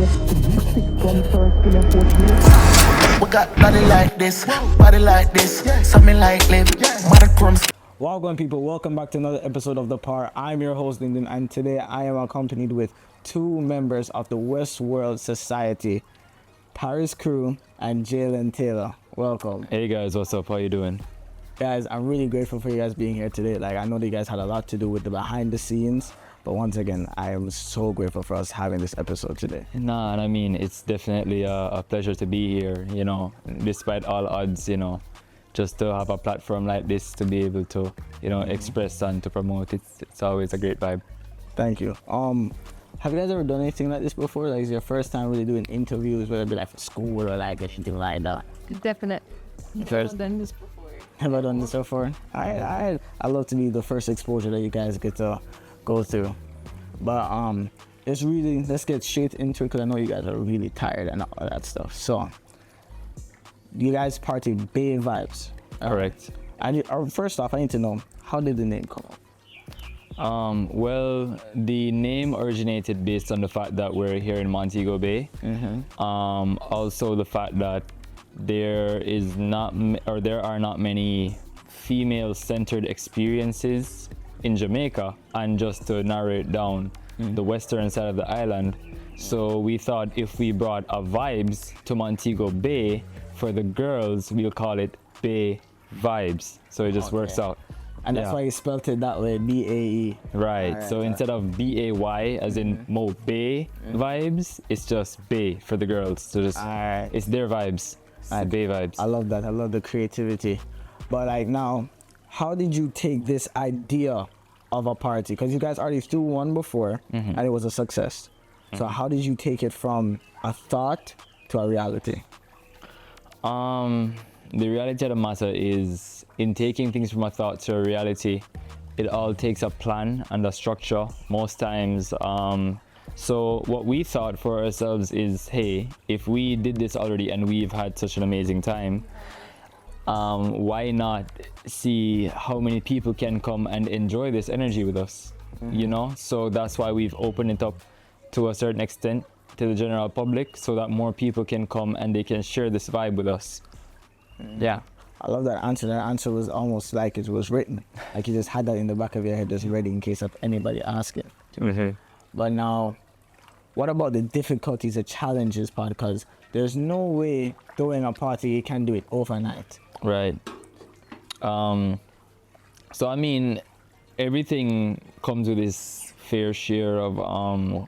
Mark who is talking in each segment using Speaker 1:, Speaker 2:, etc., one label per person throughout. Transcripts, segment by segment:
Speaker 1: We got body like this, something like live, mother crumbs.
Speaker 2: Welcome, people. Welcome back to another episode of The Par. I'm your host, Lyndon, and today I am accompanied with two members of the Westworld Society, Paris Crew and Jalen Taylor. Welcome.
Speaker 3: Hey guys, what's up? How you doing?
Speaker 2: Guys, I'm really grateful for you guys being here today. Like, I know that you guys had a lot to do with the behind the scenes, but once again, I am so grateful for us having this episode today.
Speaker 3: Nah, and I mean, it's definitely a pleasure to be here, you know, despite all odds, you know, just to have a platform like this to be able to, you know, express and to promote. It's always a great vibe.
Speaker 2: Thank you. Have you guys ever done anything like this before? Like, is your first time really doing interviews, whether it be like for school or like anything like that?
Speaker 4: Definitely.
Speaker 2: First,
Speaker 4: I've done this before.
Speaker 2: have I done this before? I love to be the first exposure that you guys get to go through. But let's get straight into it because I know you guys are really tired and all that stuff. So, you guys party Baevibes.
Speaker 3: Correct.
Speaker 2: First off, I need to know, how did the name come up?
Speaker 3: Well, the name originated based on the fact that we're here in Montego Bay. Also the fact that there are not many female-centered experiences in Jamaica, and just to narrow it down, the western side of the island. So we thought if we brought a vibes to Montego Bay for the girls, we'll call it Bay Vibes. So it just works out.
Speaker 2: And that's why you spelled it that way, B-A-E.
Speaker 3: Right. So instead of B-A-Y, as in Mo Bay Vibes, it's just Bay for the girls. So just it's their vibes. It's the Bay Vibes.
Speaker 2: I love that. I love the creativity. But like now, how did you take this idea of a party? Because you guys already threw one before and it was a success. So how did you take it from a thought to a reality?
Speaker 3: The reality of the matter is, in taking things from a thought to a reality, it all takes a plan and a structure most times. So what we thought for ourselves is, hey, if we did this already and we've had such an amazing time, why not see how many people can come and enjoy this energy with us, you know? So that's why we've opened it up to a certain extent to the general public, so that more people can come and they can share this vibe with us. Yeah.
Speaker 2: I love that answer. That answer was almost like it was written. Like you just had that in the back of your head just ready in case of anybody asking. But now, what about the difficulties, the challenges part? Because there's no way throwing a party, you can do it overnight.
Speaker 3: Right. So I mean, everything comes with this fair share of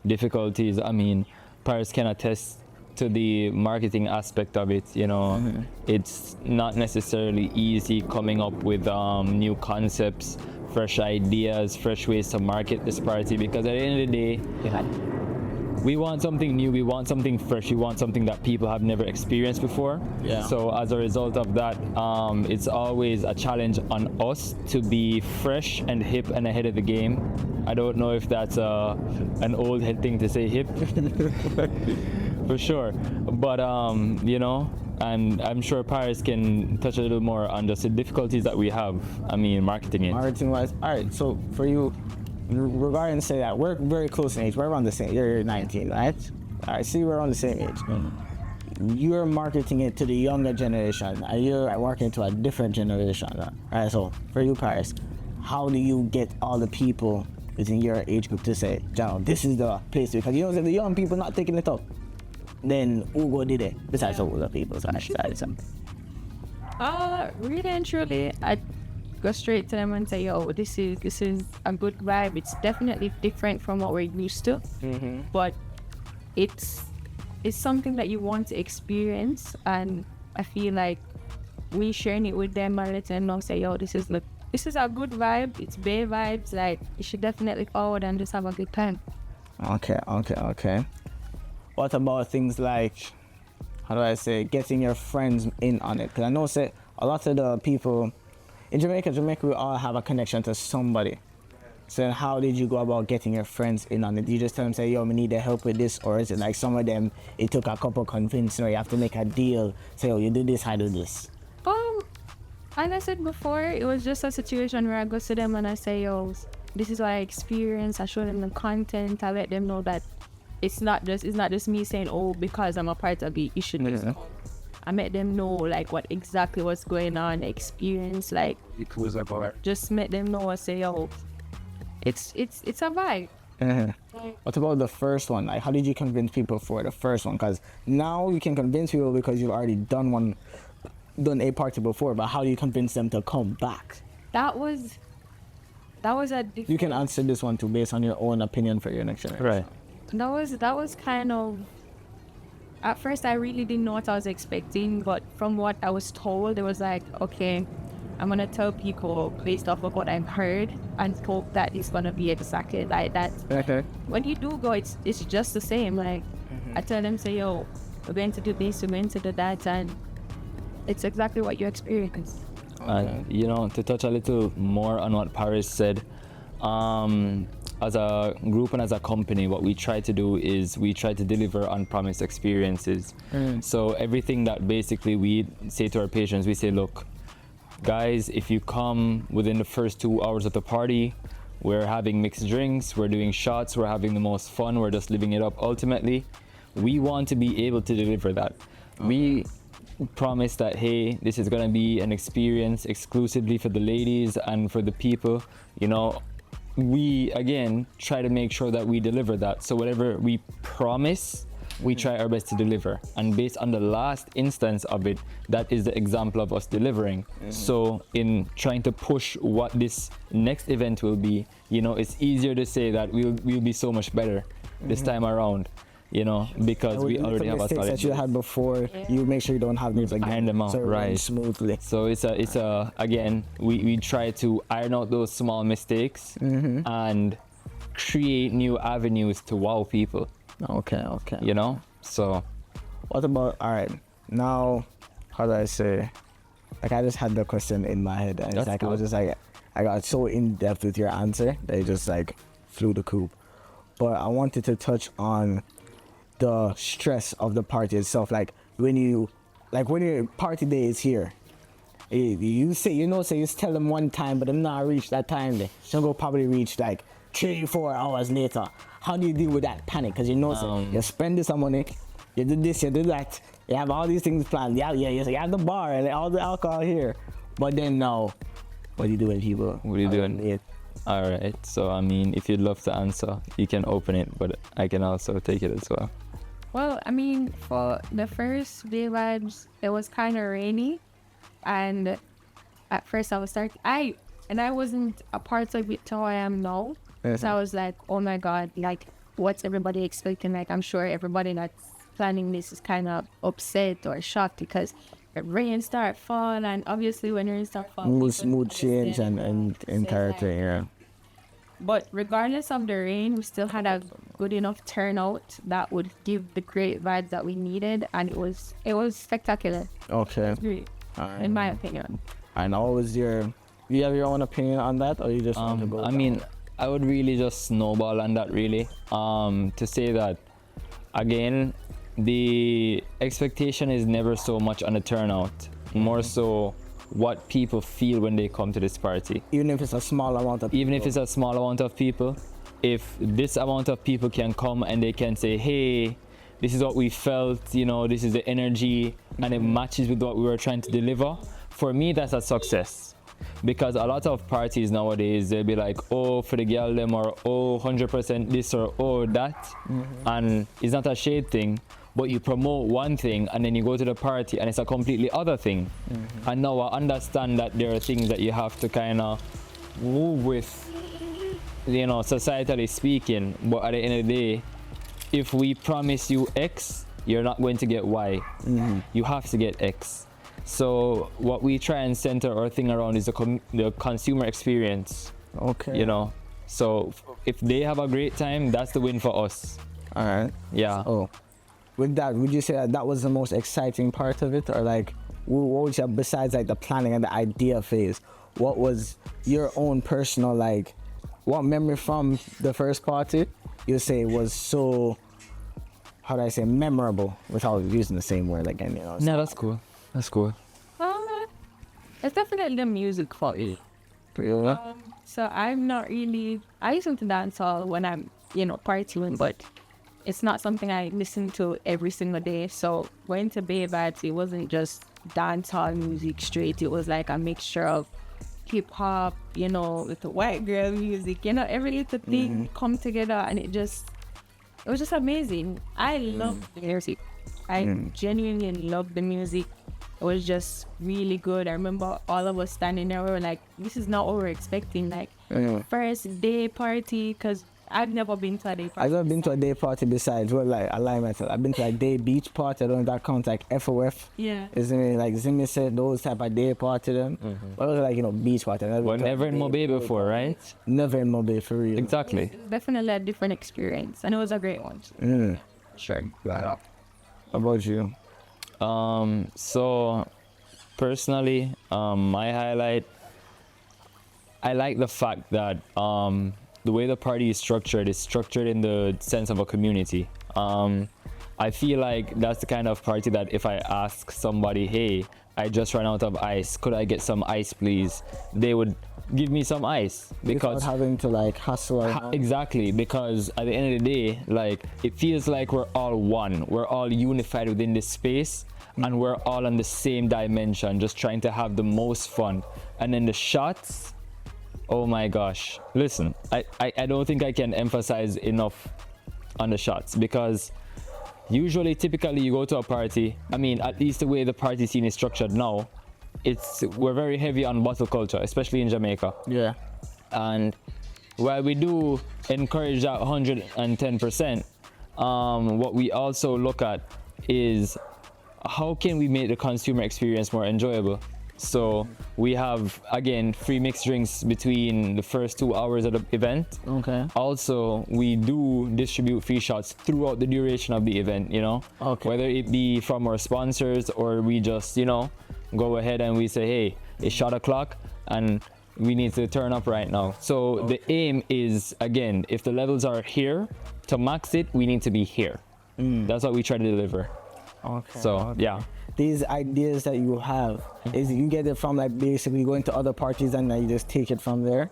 Speaker 3: difficulties. I mean, Paris can attest to the marketing aspect of it, you know. It's not necessarily easy coming up with new concepts, fresh ideas, fresh ways to market this party, because at the end of the day, we want something new, we want something fresh, we want something that people have never experienced before. So as a result of that, it's always a challenge on us to be fresh and hip and ahead of the game. I don't know if that's an old head thing to say, hip. For sure, but you know, and I'm sure Paris can touch a little more on just the difficulties that we have. I mean, marketing it.
Speaker 2: Marketing wise, all right. So for you, regarding say that we're very close in age, we're around the same. You're 19, right? All right. See, we're on the same age. You're marketing it to the younger generation, and you're working to a different generation. All right. So for you, Paris, how do you get all the people within your age group to say, John, this is the place? Because you know, if the young people not taking it up, then who go did it besides older people?
Speaker 4: Really and truly, I go straight to them and say, yo, this is a good vibe. It's definitely different from what we're used to, but it's something that you want to experience, and I feel like we sharing it with them and letting them know, say, yo, this is a good vibe. It's Bay Vibes. Like, you should definitely forward and just have a good time.
Speaker 2: Okay. What about things like, how do I say, getting your friends in on it? Because I know, say, a lot of the people in Jamaica, we all have a connection to somebody. So how did you go about getting your friends in on it? Do you just tell them, say, yo, we need their help with this? Or is it like some of them, it took a couple convincing, or you have to make a deal, say, oh, you do this, I do this?
Speaker 4: Like I said before, it was just a situation where I go to them and I say, yo, this is what I experienced. I show them the content. I let them know that it's not just me saying, oh, because I'm a part of it, you should just come. I made them know like what exactly what's going on, the experience, like just make them know and say, yo, it's a vibe.
Speaker 2: What about the first one? Like, how did you convince people for the first one? Because now you can convince people because you've already done a party before, but how do you convince them to come back?
Speaker 4: That was a different...
Speaker 2: You can answer this one too based on your own opinion for your next generation.
Speaker 3: Right.
Speaker 4: That was kind of... At first, I really didn't know what I was expecting, but from what I was told, it was like, okay, I'm going to tell people based off of what I've heard and hope that it's going to be exactly like that.
Speaker 2: Okay.
Speaker 4: When you do go, it's just the same. Like, I tell them, say, yo, we're going to do this, we're going to do that, and it's exactly what you experience.
Speaker 3: And you know, to touch a little more on what Paris said, as a group and as a company, what we try to do is we try to deliver unpromised experiences. So everything that basically we say to our patients, we say, look, guys, if you come within the first 2 hours of the party, we're having mixed drinks, we're doing shots, we're having the most fun, we're just living it up. Ultimately, we want to be able to deliver that. We promise that, hey, this is gonna be an experience exclusively for the ladies and for the people. You know, we again try to make sure that we deliver that. So whatever we promise, we try our best to deliver. And based on the last instance of it, that is the example of us delivering. So in trying to push what this next event will be, you know, it's easier to say that we'll be so much better this time around. You know, because we already have a
Speaker 2: mistakes that you had before. You make sure you don't have things like
Speaker 3: iron them out,
Speaker 2: so it runs
Speaker 3: right?
Speaker 2: smoothly.
Speaker 3: So it's a again, we try to iron out those small mistakes and create new avenues to wow people.
Speaker 2: Okay.
Speaker 3: You know, so
Speaker 2: What about, all right, now, how do I say, like I just had the question in my head and it's
Speaker 3: That's
Speaker 2: like,
Speaker 3: cool.
Speaker 2: I was just like, I got so in depth with your answer that it just like flew the coop. But I wanted to touch on the stress of the party itself. Like when your party day is here, you just tell them one time, but them not reach that time day. So go probably reach like 3-4 hours later. How do you deal with that panic? Because you spend this money, you do this, you do that, you have all these things planned. You have the bar and all the alcohol here. But then now, what do you do when people?
Speaker 3: what are you doing? All right. So I mean, if you'd love to answer, you can open it, but I can also take it as well.
Speaker 4: Well, I mean, for the first Baevibes, it was kind of rainy, and at first I wasn't a part of it till I am now. So I was like, oh my God, like, what's everybody expecting? Like, I'm sure everybody that's planning this is kind of upset or shocked because the rain start falling, and obviously when rain start falling,
Speaker 2: Mood change and in character, yeah.
Speaker 4: But regardless of the rain, we still had a good enough turnout that would give the great vibes that we needed, and it was spectacular.
Speaker 2: Okay.
Speaker 4: Great, in my opinion.
Speaker 2: And always you have your own opinion on that, or you just want to go?
Speaker 3: I mean, I would really just snowball on that really. To say that, again, the expectation is never so much on the turnout, more so what people feel when they come to this party.
Speaker 2: Even if it's a small amount of people.
Speaker 3: Even if it's a small amount of people, if this amount of people can come and they can say, hey, this is what we felt, you know, this is the energy, and it matches with what we were trying to deliver, for me, that's a success. Because a lot of parties nowadays, they'll be like, oh, for the girl them, or oh, 100% this, or oh, that. And it's not a shade thing, but you promote one thing and then you go to the party and it's a completely other thing. And now I understand that there are things that you have to kind of move with, you know, societally speaking. But at the end of the day, if we promise you X, you're not going to get Y. You have to get X. So what we try and center our thing around is the consumer experience.
Speaker 2: Okay.
Speaker 3: You know, so if they have a great time, that's the win for us.
Speaker 2: All right.
Speaker 3: Yeah.
Speaker 2: Oh, with that, would you say that was the most exciting part of it, or like, what would you have, besides like the planning and the idea phase? What was your own personal, like, what memory from the first party you say was so, how do I say, memorable, without using the same word again, you know?
Speaker 3: No, that's cool. That's cool.
Speaker 4: It's definitely the music for it. So I'm not really, I listen to dancehall when I'm, you know, partying, but it's not something I listen to every single day. So going to Baevibes, it wasn't just dancehall music straight. It was like a mixture of hip hop, you know, with the white girl music, you know, every little thing come together, and it was just amazing. I love the music. I genuinely love the music. It was just really good. I remember all of us standing there, we were like, this is not what we're expecting. Like, first day party, because I've never been to a day party.
Speaker 2: I've never been to a day party besides, well, like, I lie myself. I've been to like day beach party. I don't know if that counts, like FOF.
Speaker 4: Yeah.
Speaker 2: Isn't it? Like Zimmy said, those type of day party them. But it was like, you know, beach party.
Speaker 3: Well, never in Mobile before, right?
Speaker 2: Never in Mobile, for real.
Speaker 3: Exactly.
Speaker 4: Definitely a different experience, and it was a great one.
Speaker 2: Sure. Right. How about you?
Speaker 3: So personally, my highlight, I like the fact that the way the party is structured in the sense of a community. I feel like that's the kind of party that if I ask somebody, hey, I just ran out of ice, could I get some ice please, they would give me some ice, because
Speaker 2: without having to like hustle around.
Speaker 3: Exactly, because at the end of the day, like, it feels like we're all one, we're all unified within this space, and we're all on the same dimension, just trying to have the most fun. And then the shots, oh my gosh, listen, I don't think I can emphasize enough on the shots, because typically you go to a party, I mean, at least the way the party scene is structured now, we're very heavy on bottle culture, especially in Jamaica.
Speaker 2: Yeah.
Speaker 3: And while we do encourage that 110%, what we also look at is how can we make the consumer experience more enjoyable. So we have, again, free mixed drinks between the first 2 hours of the event.
Speaker 2: Okay.
Speaker 3: Also, we do distribute free shots throughout the duration of the event, you know.
Speaker 2: Okay.
Speaker 3: Whether it be from our sponsors, or we just, you know, go ahead and we say, hey, it's shot o'clock and we need to turn up right now. So the aim is, again, if the levels are here, to max it, we need to be here. That's what we try to deliver.
Speaker 2: Okay.
Speaker 3: So, yeah.
Speaker 2: These ideas that you have, is you get it from like basically going to other parties and then you just take it from there?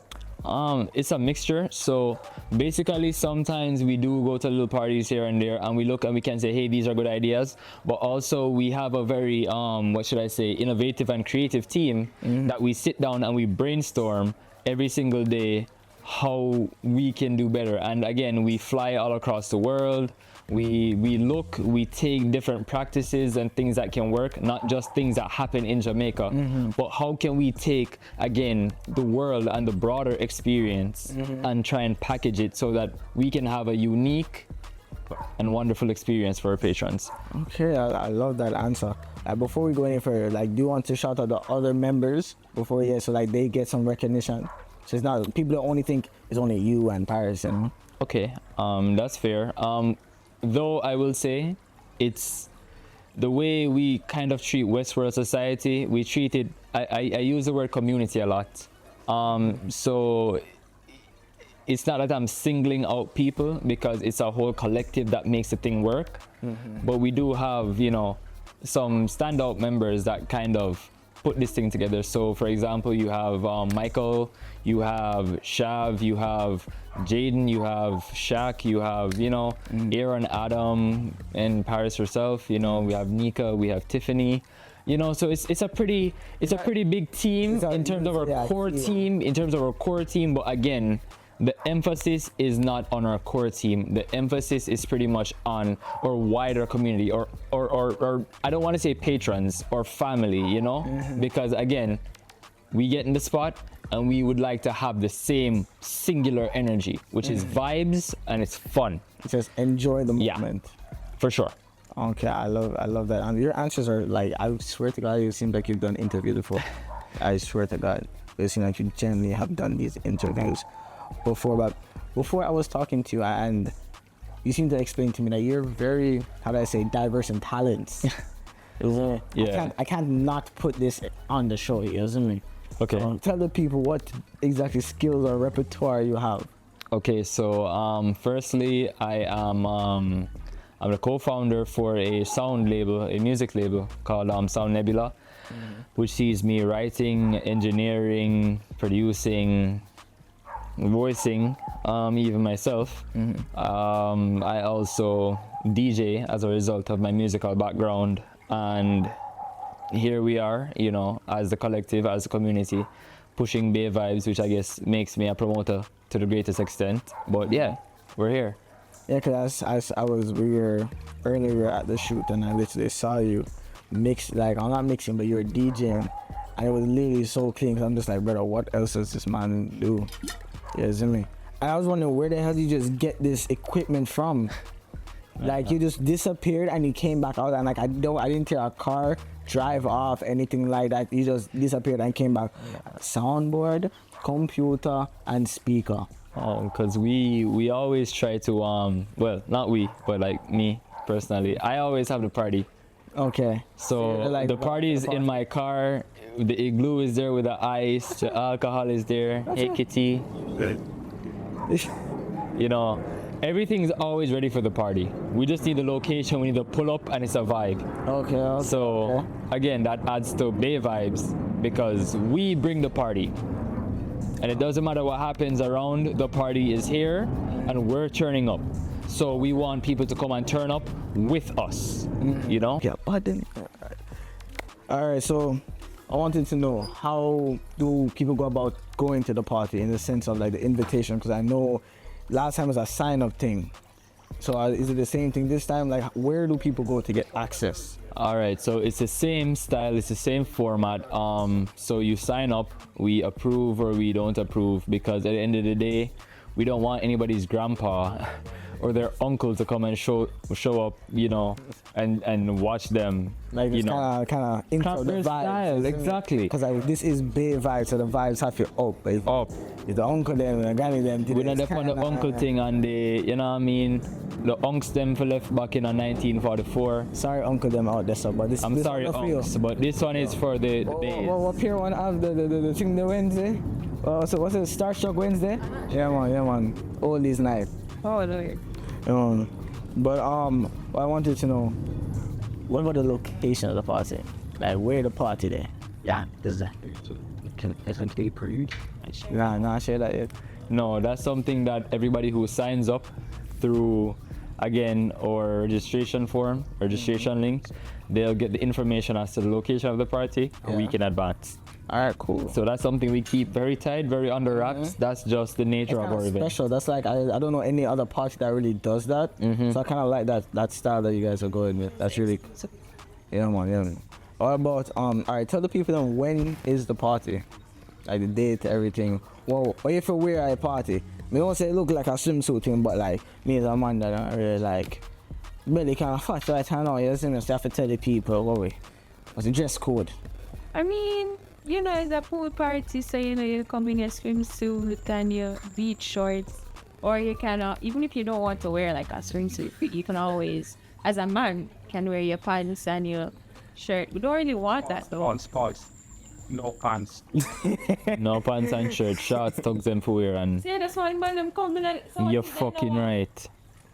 Speaker 3: It's a mixture. So basically, sometimes we do go to little parties here and there, and we look and we can say, hey, these are good ideas. But also we have a very, what should I say, innovative and creative team that we sit down and we brainstorm every single day how we can do better. And again, we fly all across the world. We take different practices and things that can work, not just things that happen in Jamaica, but how can we take, again, the world and the broader experience and try and package it so that we can have a unique and wonderful experience for our patrons.
Speaker 2: Okay, I love that answer. Before we go any further, like, do you want to shout out the other members before, so like they get some recognition? So it's not, people don't only think it's only you and Paris, you know?
Speaker 3: Okay, that's fair. Though I will say, it's the way we kind of treat Westworld Society. We treat it, I use the word community a lot. So it's not that I'm singling out people, because it's a whole collective that makes the thing work. But we do have, you know, some standout members that kind of put this thing together. So for example, you have Michael, you have Shav, you have Jaden, you have Shaq, you have, you know, Aaron, Adam, and Paris herself, you know, we have Nika, we have Tiffany, you know, so it's a pretty big team in terms of our core team, but again, the emphasis is not on our core team. The emphasis is pretty much on our wider community, or I don't want to say patrons or family, you know, because again, we get in the spot and we would like to have the same singular energy, which is vibes, and it's fun.
Speaker 2: Just enjoy the moment.
Speaker 3: Yeah, for sure.
Speaker 2: Okay, I love that. And your answers are like, I swear to God, you seem like you've done interviews before. I swear to God, you seem like you genuinely have done these interviews before. But before I was talking to you, and you seem to explain to me that you're very, how do I say, diverse in talents.
Speaker 3: Yeah.
Speaker 2: I can't not put this on the show, you know what I mean?
Speaker 3: Okay.
Speaker 2: Tell the people what exactly skills or repertoire you have.
Speaker 3: Okay, so firstly, I'm the co-founder for a music label called Sound Nebula, which sees me writing, engineering, producing, voicing, even myself. I also DJ as a result of my musical background, and here we are, you know, as the collective, as a community, pushing Baevibes, which I guess makes me a promoter to the greatest extent. But yeah, we're here.
Speaker 2: Yeah, because we were earlier at the shoot, and I literally saw you mix, like, I'm not mixing, but you were DJing, and it was literally so clean. Cause I'm just like, brother, what else does this man do? You see me? And I was wondering, where the hell did you just get this equipment from? Like, you just disappeared and you came back out, and like, I didn't hear a car drive off, anything like that. You just disappeared and came back. Soundboard, computer, and speaker.
Speaker 3: Oh, because we always try to well, not we, but like me personally, I always have the party.
Speaker 2: Okay.
Speaker 3: So
Speaker 2: like
Speaker 3: the party is in my car, the igloo is there with the ice, the alcohol is there. Hey kitty. You know, everything's always ready for the party. We just need the location, we need to pull up, and it's a vibe.
Speaker 2: Okay.
Speaker 3: So again, that adds to Baevibes, because we bring the party. And it doesn't matter what happens around, the party is here and we're turning up. So we want people to come and turn up with us, you know?
Speaker 2: Yeah, but then, all right, so I wanted to know, how do people go about going to the party, in the sense of like the invitation? Because I know last time was a sign-up thing. So is it the same thing this time? Like, where do people go to get access?
Speaker 3: All right, so it's the same style, it's the same format. So you sign up, we approve or we don't approve, because at the end of the day, we don't want anybody's grandpa or their uncle to come and show up, you know, and watch them.
Speaker 2: Like,
Speaker 3: you
Speaker 2: it's
Speaker 3: know,
Speaker 2: kind of intro the
Speaker 3: their style,
Speaker 2: vibes.
Speaker 3: exactly.
Speaker 2: Because like, this is Baevibes, so the vibes have to up. It's
Speaker 3: Up.
Speaker 2: It's the uncle them, the granny them.
Speaker 3: We're not up on the uncle thing and the, you know what I mean, the unks them for left back in 1944.
Speaker 2: Sorry, uncle them out there, so, but this.
Speaker 3: I'm
Speaker 2: this
Speaker 3: sorry,
Speaker 2: one for you.
Speaker 3: unks, but this one is for the days.
Speaker 2: What peer one have the thing the Wednesday? So what's it? Starstruck Wednesday? Yeah man. Oldies night.
Speaker 4: Oh, Lord.
Speaker 2: But what I wanted to know, what about the location of the party? Like, where the party there? Yeah, does that? Nah, share that yet.
Speaker 3: No, that's something that everybody who signs up through, again, our registration form, registration links, they'll get the information as to the location of the party a week in advance.
Speaker 2: All right, cool.
Speaker 3: So that's something we keep very tight, very under wraps. That's just the nature of our event.
Speaker 2: Special. That's like, I don't know any other party that really does that. So I kind of like that style that you guys are going with. That's really, yeah man. What about all right, tell the people then, when is the party? Like the date, everything. Well, what if we're at a party? Me don't say it look like a swimsuit thing, but like, me as a man that don't really like, really kind of fast right now, you see me, so I have to tell the people, what's the dress code?
Speaker 4: I mean, you know, it's a pool party, so you know, you come in your swimsuit and your beach shorts, or you can, even if you don't want to wear like a swimsuit, you can always, as a man, can wear your pants and your shirt. We don't really want that though.
Speaker 5: Pause. No pants.
Speaker 3: No pants and shirt, shorts, tugs them for wear, and
Speaker 4: See, that's why man them coming at
Speaker 3: you're fucking right.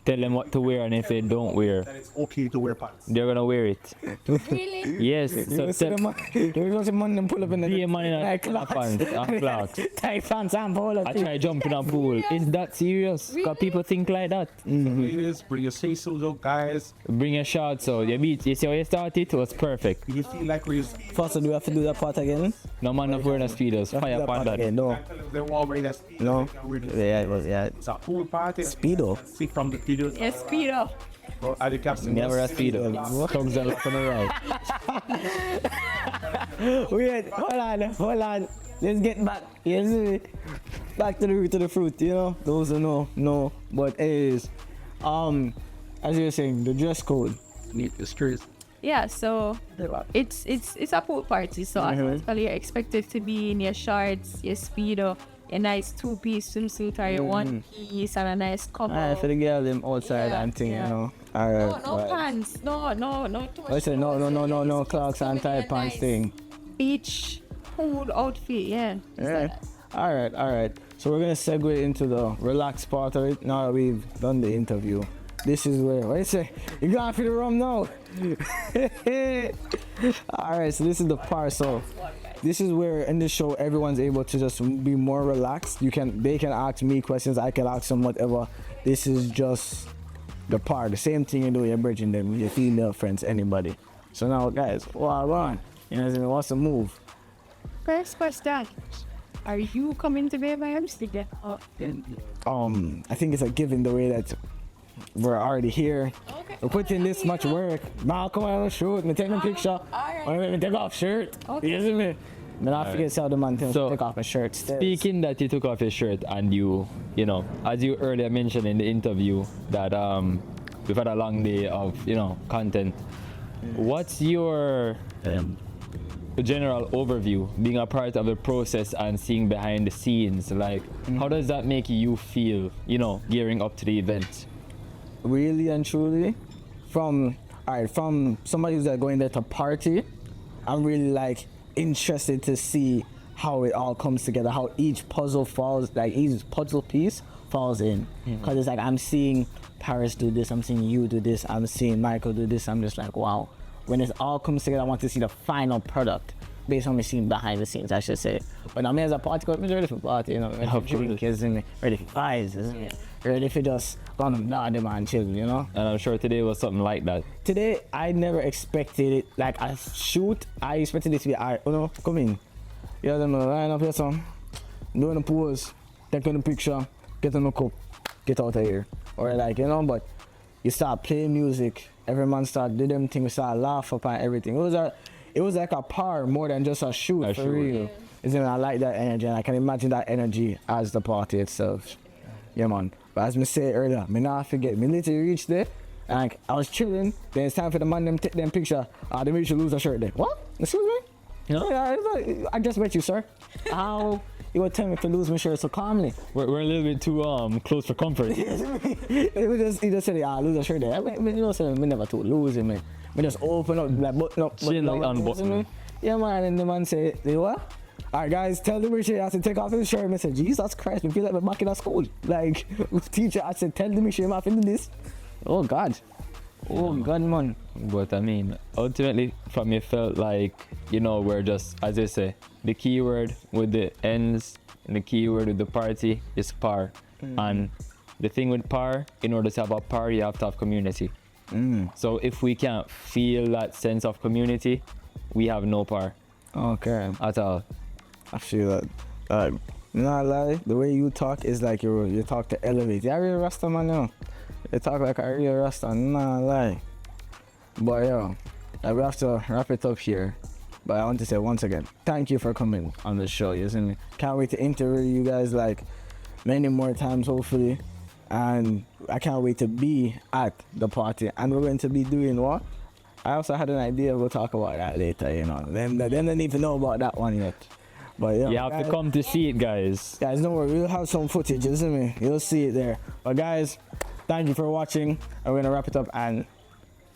Speaker 3: Tell them what to wear, and if they don't wear,
Speaker 5: That it's okay to wear pants.
Speaker 3: they're gonna wear it.
Speaker 4: Really?
Speaker 3: Yes,
Speaker 2: You
Speaker 3: so
Speaker 2: see the man, you see the man them pull up in the
Speaker 3: see a man in a
Speaker 2: clocks.
Speaker 3: pants and clocks.
Speaker 2: Tight pants and polo.
Speaker 3: I try jump in a pool. Is that serious? Because people think like that.
Speaker 5: Ladies, bring your say-so out, guys.
Speaker 3: Bring your shorts out. You see how you started? It was perfect.
Speaker 5: You feel like we're
Speaker 2: First, do we have to do that part again?
Speaker 3: No man not wearing a speedos. Fire upon that.
Speaker 2: No.
Speaker 5: they're all wearing that.
Speaker 2: No. Yeah, it was, yeah.
Speaker 5: It's a pool party.
Speaker 2: Speedo.
Speaker 5: See from the videos.
Speaker 4: Yes, speed up.
Speaker 5: At the captain.
Speaker 3: Never a speedo. Tugs and left on the right.
Speaker 2: Wait, hold on. Let's get back. Yes, back to the root of the fruit, you know? Those who know. But anyways, as you were saying, the dress code.
Speaker 5: Need the streets.
Speaker 4: Yeah, so it's a pool party, so automatically you're expected to be in your shorts, your speedo, a nice two-piece swimsuit or your one-piece and a nice couple.
Speaker 2: Alright, for the girl them outside and thing, you know. Alright.
Speaker 4: No pants, no too much.
Speaker 2: I said no clocks and tight pants
Speaker 4: Nice
Speaker 2: thing.
Speaker 4: beach pool outfit, yeah.
Speaker 2: Yeah. Alright. So we're gonna segue into the relaxed part of it now that we've done the interview. This is where, what you say? You going for the rum now? Alright, so this is the part. So this is where in the show everyone's able to just be more relaxed. They can ask me questions, I can ask them whatever. This is just the part, the same thing you do, you're bridging them with your female friends, anybody. So now guys, what on? You know what I mean? What's the move?
Speaker 4: First question. Are you coming to Baevibes to get up?
Speaker 2: I think it's a given the way that we're already here.
Speaker 4: Okay.
Speaker 2: We're putting this much work. Now come on, shoot me, take a picture.
Speaker 4: Alright.
Speaker 2: Me take off shirt.
Speaker 4: Okay.
Speaker 2: You see me? Then I forget to tell the man to
Speaker 3: So,
Speaker 2: take off my shirt.
Speaker 3: Speaking that you took off your shirt and you know, as you earlier mentioned in the interview that we've had a long day of, you know, content. What's your general overview, being a part of the process and seeing behind the scenes? Like, how does that make you feel, you know, gearing up to the event?
Speaker 2: Really and truly, from somebody who's going there to party, I'm really like interested to see how it all comes together, how each puzzle falls, like each puzzle piece falls in. Because it's like I'm seeing Paris do this, I'm seeing you do this, I'm seeing Michael do this. I'm just like, wow. When it all comes together, I want to see the final product based on me seeing behind the scenes, I should say. But now me as a party, I'm ready for party, you know, ready for drink, isn't me? Ready for vibes, isn't it? Ready for just go on the man chill, you know?
Speaker 3: And I'm sure today was something like that.
Speaker 2: Today, I never expected it, like a shoot, I expected it to be, alright, you know, come in. You know, line up here, son, doing a pose, taking a picture, get on a cup, get out of here. Or like, you know, but you start playing music, every man start do them things, we start laugh up and everything. It was like a par more than just a shoot, for real. Isn't it? I like that energy, and I can imagine that energy as the party itself. Yeah, man. But as me said earlier, me not forget, me literally reached there, and like, I was chilling, then it's time for the man them take them picture. They made you lose a shirt there. What? Excuse me? Yeah, I just met you, sir. How you would tell me to lose my shirt so calmly?
Speaker 3: We're a little bit too close for comfort.
Speaker 2: He just said, lose a shirt there. You know, so me never told losing, man. Me just open up, like button up.
Speaker 3: Unbutton.
Speaker 2: Yeah, man, and the man said, what? Alright guys, tell the Michelle I said take off his shirt. I said, Jesus Christ, we feel like we're back in our school. Like, teacher, I said, tell the Michelle I'm into this. Oh God. Oh God, man.
Speaker 3: But I mean, ultimately, from you felt like, you know, we're just, as they say, the keyword with the ends and the keyword with the party is par. And the thing with par, in order to have a par, you have to have community. So if we can't feel that sense of community, we have no par.
Speaker 2: Okay.
Speaker 3: At all.
Speaker 2: I feel that. Not lie, the way you talk is like you talk to elevate. You're a real Rasta man, you know. You talk like a real Rasta, not lie. But yo, we have to wrap it up here. But I want to say once again, thank you for coming on the show, you see me? Can't wait to interview you guys like many more times, hopefully. And I can't wait to be at the party. And we're going to be doing what? I also had an idea, we'll talk about that later, you know. Them they need to know about that one yet. But yeah,
Speaker 3: you have to come to see it, guys.
Speaker 2: Guys, don't worry, we'll have some footage, isn't it? You'll see it there. But guys, thank you for watching. And we're gonna wrap it up and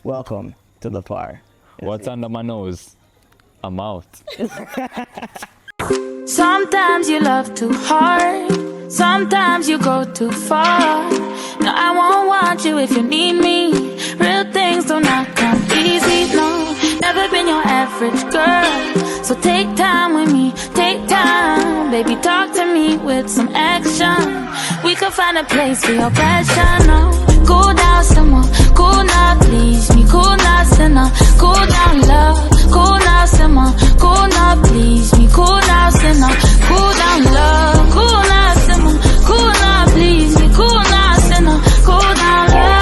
Speaker 2: welcome to the par.
Speaker 3: What's under my nose? I'm out.
Speaker 6: Sometimes you love too hard, sometimes you go too far. No, I won't want you if you need me. Real things do not come easy, no. Never been your average girl, so take time with me, take time. Baby, talk to me with some action. We could find a place for your passion, no. Cool down some more, cool now, please me. Cool now, sinner, cool down, love. Cool now, simmer, cool now, please me. Cool now, sinner, cool down, love. Cool now, simmer, cool now, please me. Cool now, sinner, cool down, love.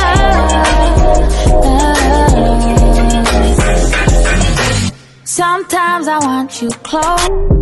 Speaker 6: Sometimes I want you close.